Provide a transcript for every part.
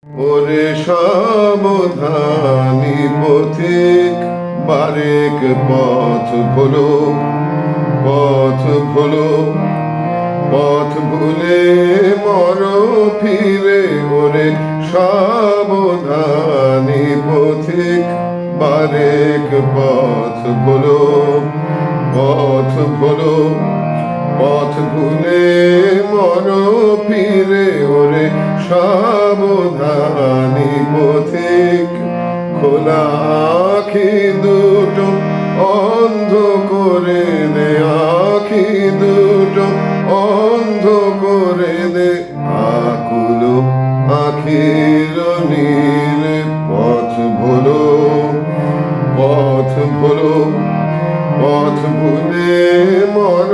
ওরে সাবধানী পথিক, বারেক পথ ভুলো, পথ ভুলো, পথ ভুলে মর ফিরে। ওরে সাবধানী পথিক, বারেক পথ ভুলো, পথ ভুলো, পথ ভুলে মর ফিরে। ওরে সাবধানী পথিক, খোলা আখি দুটো অন্ধ করে দে, আখি দুটো অন্ধ করে দে। আকুল আখির নীড়ে পথ ভুলো, পথ ভুলো, পথ ভুলে মর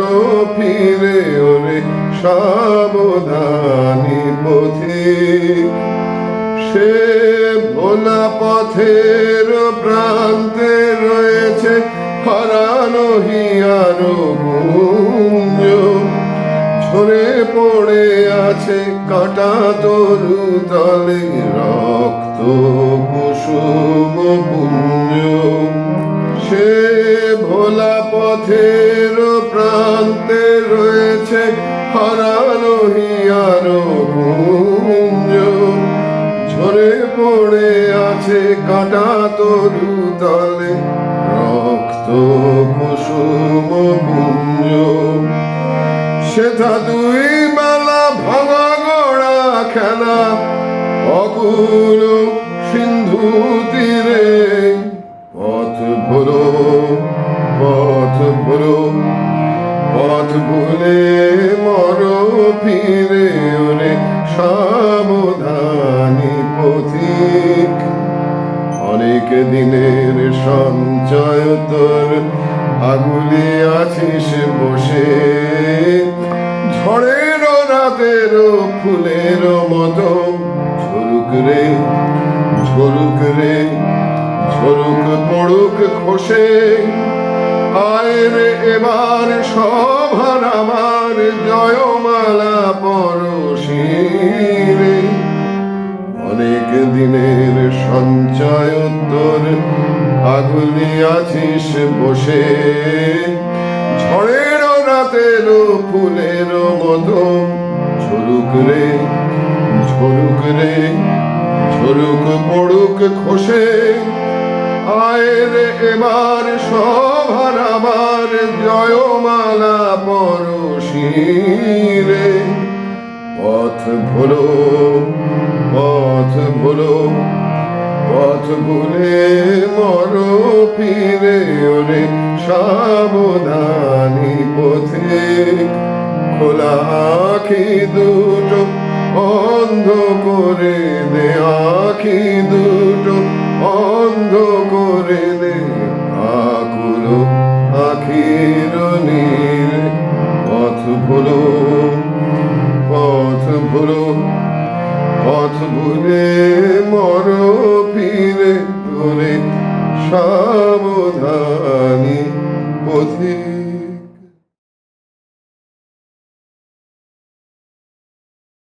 ফিরে। ওরে সাবধানী পথিক, সে ভোলা পথের প্রান্তে রয়েছে হারানো হিয়ার গুঞ্জ। ঝরে পড়ে আছে কাঁটা তরু তলে রক্ত কুসুম পুঞ্জ। সে ভোলা পথের প্রান্তে রয়েছে হারানো হিয়ার গুঞ্জ। ঝরে পড়ে আছে কাঁটা তরু তলে রক্ত কুসুম পুঞ্জ। সেথা দুই বেলা ভাঙা গড়া খেলা অকুল সিন্ধু তীরে। পথ ভুলো, পথ ভুলো, পথ ভুলে মর ফিরে। ওরে সাবধানী পথিক, অনেক দিনের সঞ্চয় তোর আগুলে আছিস বসে। ঝড়ের রাতের ফুলের মতো ঝরুক রে, ঝরুক রে, ঝরুক পড়ুক খসে। আয় রে এবার সভার আমার জয়মালা পরশি রে। অনেক দিনের সঞ্চয় তোর আগুলি আছিস বসে। ঝড়ের রাতের ফুলের মতো ঝরুক রে, ঝরুক রে, ঝরুক পড়ুক খসে। আয় রে এবার সভার আমার জয়মালা পরশি রে। পথ ভুলো, পথ ভুলো, পথ ভুলে মর ফিরে। ওরে সাবধানী পথিক, খোলা আখি দুটো অন্ধ করে দে, আখি দুটো অন্ধ করে দে। আকুল আখির নীড়ে পথ ভুলো, পথ ভুলো, পথ ভুলে মর ফিরে। ওরে সাবধানী পথিক।